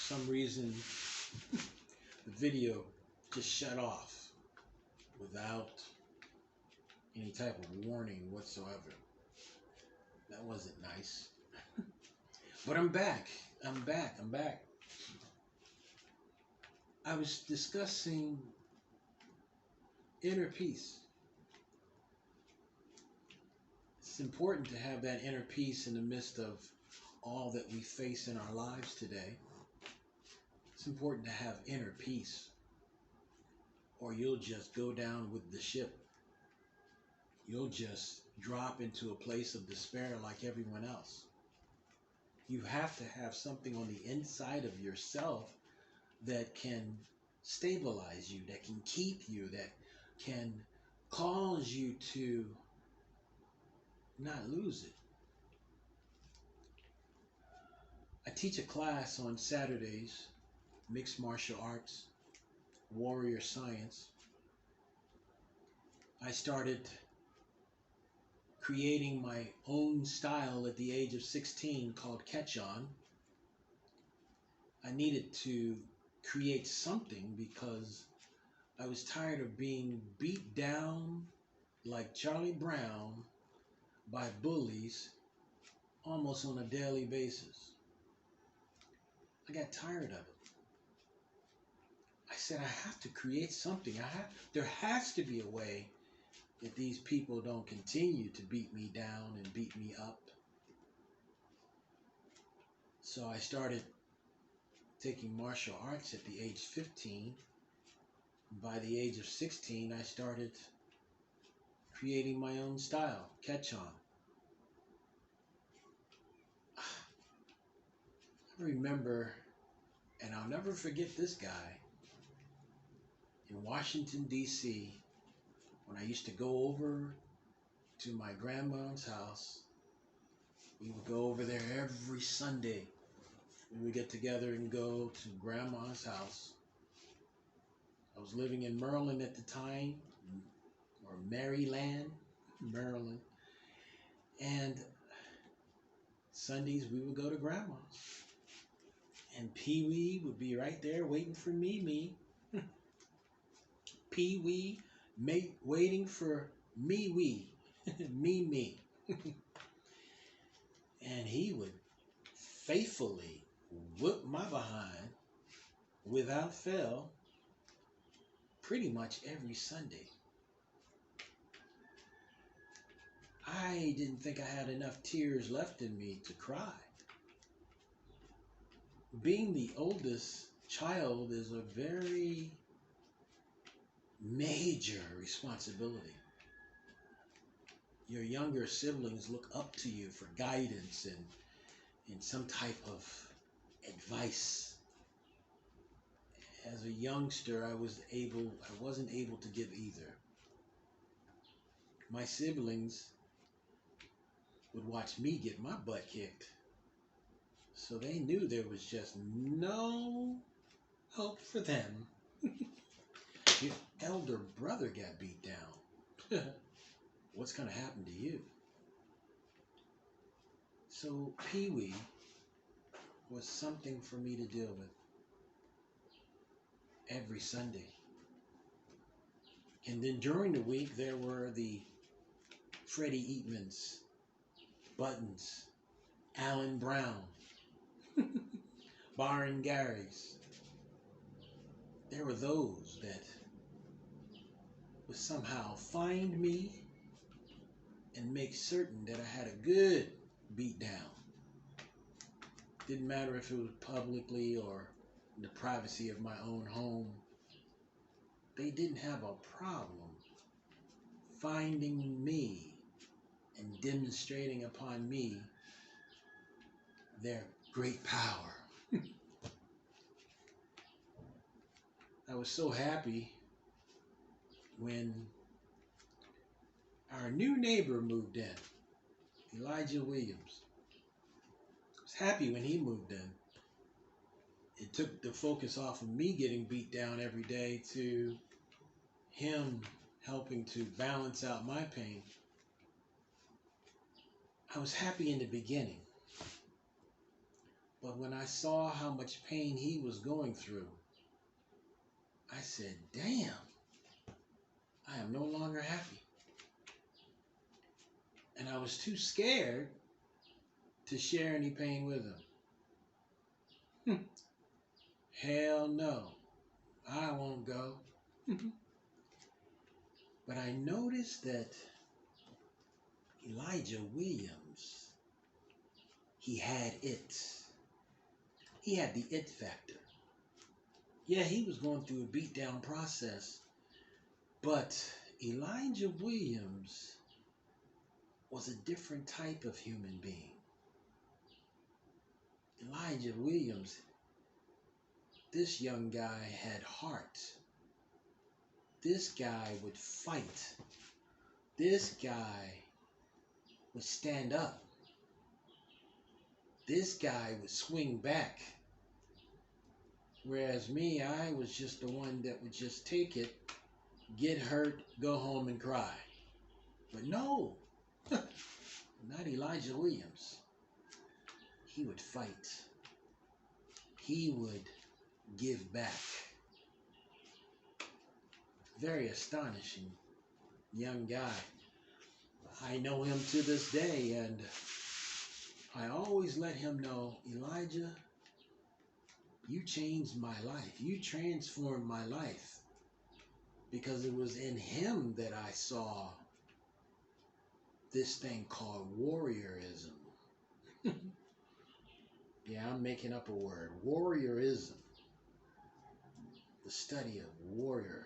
some reason, the video just shut off without any type of warning whatsoever. That wasn't nice. But I'm back. I'm back. I was discussing inner peace. It's important to have that inner peace in the midst of all that we face in our lives today. It's important to have inner peace, or you'll just go down with the ship. You'll just drop into a place of despair like everyone else. You have to have something on the inside of yourself that can stabilize you, that can keep you, that can cause you to not lose it. I teach a class on Saturdays, mixed martial arts, warrior science. I started creating my own style at the age of 16 called Catch-On. I needed to create something because I was tired of being beat down like Charlie Brown by bullies almost on a daily basis. I got tired of it. I said, I have to create something. There has to be a way that these people don't continue to beat me down and beat me up. So I started taking martial arts at the age 15. By the age of 16, I started creating my own style, Catch-On. I remember, and I'll never forget this guy, in Washington, D.C., when I used to go over to my grandma's house. We would go over there every Sunday. We would get together and go to grandma's house. I was living in Maryland at the time, or Maryland, Maryland. And Sundays we would go to grandma's. And Pee-wee would be right there waiting for me. Pee-wee waiting for me. And he would faithfully whoop my behind without fail pretty much every Sunday. I didn't think I had enough tears left in me to cry. Being the oldest child is a very major responsibility. Your younger siblings look up to you for guidance and some type of advice. As a youngster, I wasn't able to give either. My siblings would watch me get my butt kicked. So they knew there was just no hope for them. Your elder brother got beat down. What's going to happen to you? So Pee-wee was something for me to deal with every Sunday. And then during the week, there were the Freddie Eatmans, Buttons, Alan Brown, Byron Gary's. There were those that would somehow find me and make certain that I had a good beat down. Didn't matter if it was publicly or in the privacy of my own home. They didn't have a problem finding me and demonstrating upon me their great power. I was so happy when our new neighbor moved in, Elijah Williams. I was happy when he moved in. It took the focus off of me getting beat down every day to him helping to balance out my pain. I was happy in the beginning, But when I saw how much pain he was going through, I said, damn, I am no longer happy. And I was too scared to share any pain with him. Hell no, I won't go. But I noticed that Elijah Williams, he had it. He had the it factor. Yeah, he was going through a beatdown process, but Elijah Williams was a different type of human being. Elijah Williams, this young guy had heart. This guy would fight. This guy would stand up. This guy would swing back. Whereas me, I was just the one that would just take it, get hurt, go home and cry. But no, not Elijah Williams. He would fight. He would give back. Very astonishing young guy. I know him to this day, and I always let him know, Elijah, you changed my life. You transformed my life, because it was in him that I saw this thing called warriorism. Yeah, I'm making up a word. Warriorism. The study of warrior.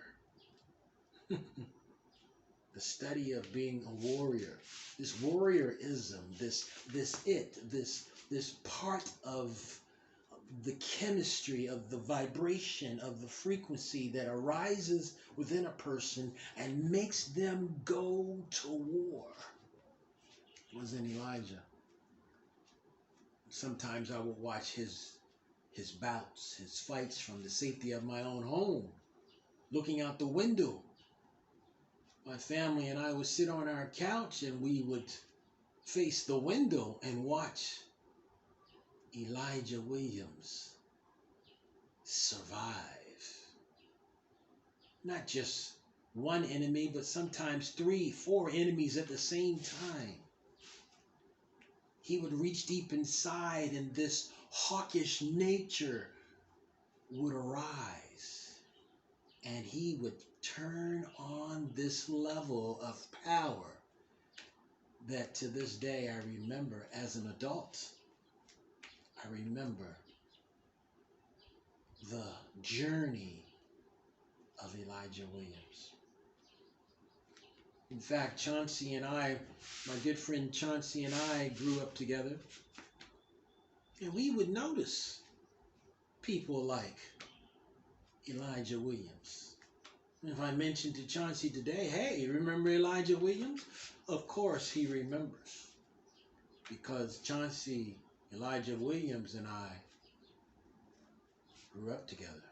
The study of being a warrior. This warriorism, this part of the chemistry, of the vibration, of the frequency that arises within a person and makes them go to war, was in Elijah. Sometimes I would watch his bouts, his fights from the safety of my own home, looking out the window. My family and I would sit on our couch and we would face the window and watch Elijah Williams survive. Not just one enemy, but sometimes 3, 4 enemies at the same time. He would reach deep inside and this hawkish nature would arise. And he would turn on this level of power that to this day I remember as an adult. I remember the journey of Elijah Williams. In fact, Chauncey and I, my good friend Chauncey and I grew up together. And we would notice people like Elijah Williams. If I mentioned to Chauncey today, hey, remember Elijah Williams? Of course he remembers. Because Chauncey, Elijah Williams, and I grew up together.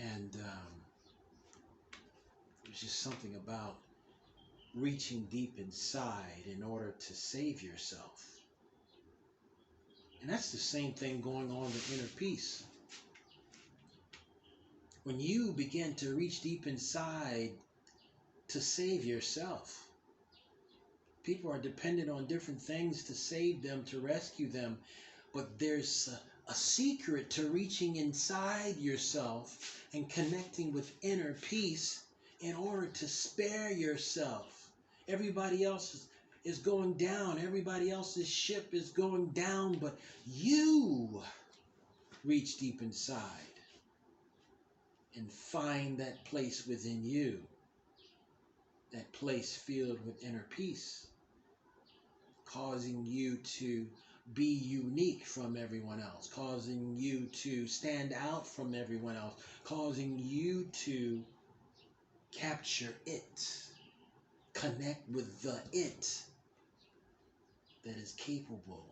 And it was just something about reaching deep inside in order to save yourself. And that's the same thing going on with inner peace. When you begin to reach deep inside to save yourself, people are dependent on different things to save them, to rescue them. But there's a secret to reaching inside yourself and connecting with inner peace in order to spare yourself. Everybody else is going down. Everybody else's ship is going down, but you reach deep inside and find that place within you, that place filled with inner peace, causing you to be unique from everyone else, causing you to stand out from everyone else, causing you to capture it, connect with the it that is capable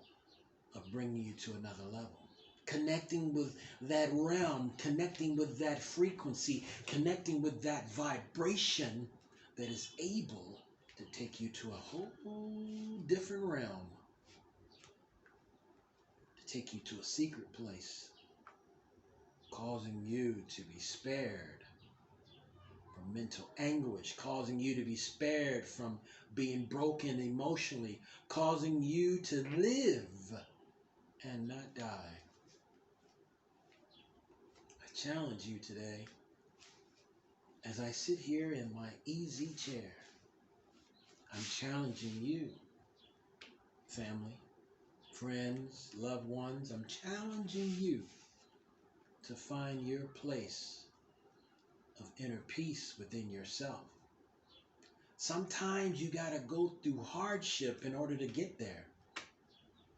of bringing you to another level. Connecting with that realm, connecting with that frequency, connecting with that vibration that is able to take you to a whole different realm, to take you to a secret place, causing you to be spared from mental anguish, causing you to be spared from being broken emotionally, causing you to live and not die. I challenge you today, as I sit here in my easy chair, I'm challenging you, family, friends, loved ones, I'm challenging you to find your place of inner peace within yourself. Sometimes you got to go through hardship in order to get there.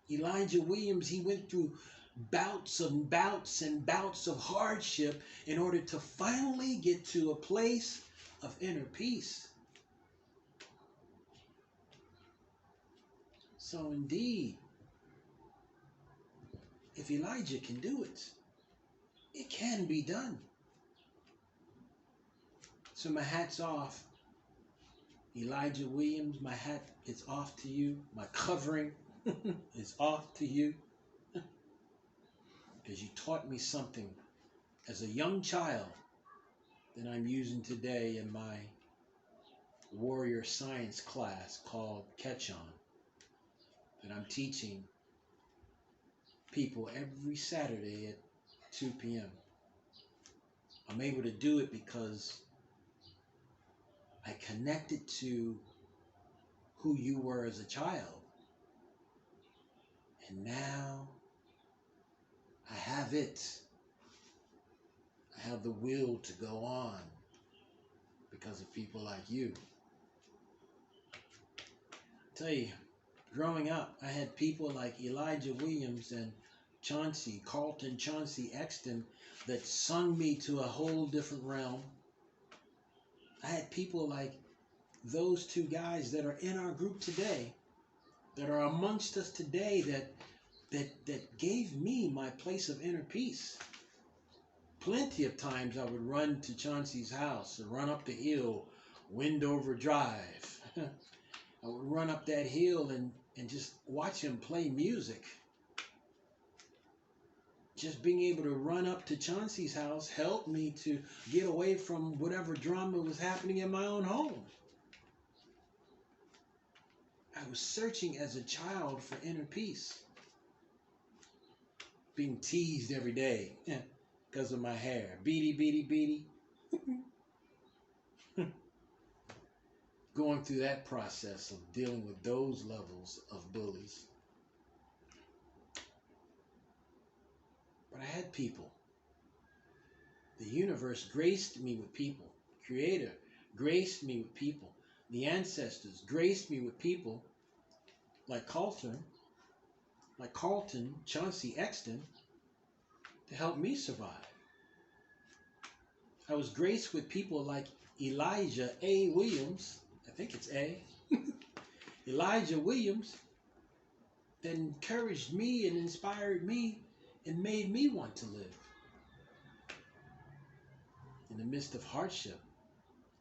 Elijah Williams, he went through bouts and bouts and bouts of hardship in order to finally get to a place of inner peace. So indeed, if Elijah can do it, it can be done. So my hat's off. Elijah Williams, my hat is off to you. My covering is off to you. Because you taught me something as a young child that I'm using today in my warrior science class called Catch On, that I'm teaching people every Saturday at 2 p.m. I'm able to do it because I connected to who you were as a child. And now I have it. I have the will to go on because of people like you. I tell you, growing up, I had people like Elijah Williams and Carlton Chauncey Exton that sung me to a whole different realm. I had people like those two guys that are in our group today, that are amongst us today, that gave me my place of inner peace. Plenty of times I would run to Chauncey's house and run up the hill, Windover Drive. I would run up that hill and just watch him play music. Just being able to run up to Chauncey's house helped me to get away from whatever drama was happening in my own home. I was searching as a child for inner peace. Being teased every day because of my hair. Beady, beady, beady. Going through that process of dealing with those levels of bullies. But I had people. The universe graced me with people. Creator graced me with people. The ancestors graced me with people like Carlton Chauncey Exton, to help me survive. I was graced with people like Elijah A. Williams, I think it's A, Elijah Williams, that encouraged me and inspired me and made me want to live. In the midst of hardship,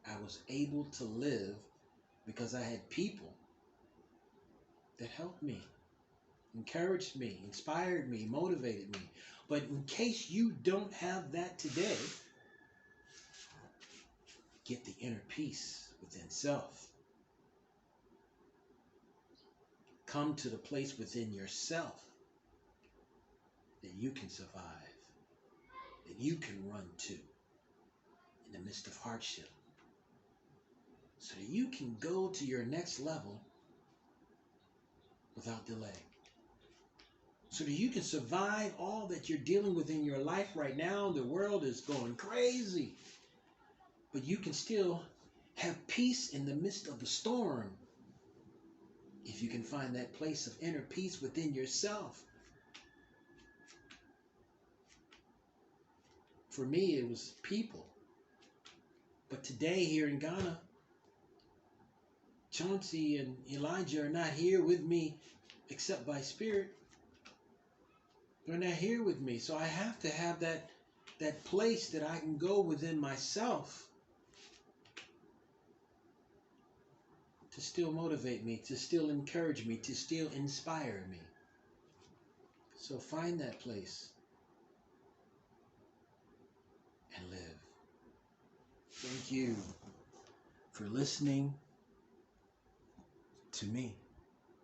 I was able to live because I had people that helped me, encouraged me, inspired me, motivated me. But in case you don't have that today, get the inner peace within self. Come to the place within yourself that you can survive, that you can run to in the midst of hardship, so that you can go to your next level without delay. So that you can survive all that you're dealing with in your life right now. The world is going crazy. But you can still have peace in the midst of the storm if you can find that place of inner peace within yourself. For me, it was people. But today here in Ghana, Chauncey and Elijah are not here with me except by spirit. They're not here with me. So I have to have that place that I can go within myself to still motivate me, to still encourage me, to still inspire me. So find that place and live. Thank you for listening to me.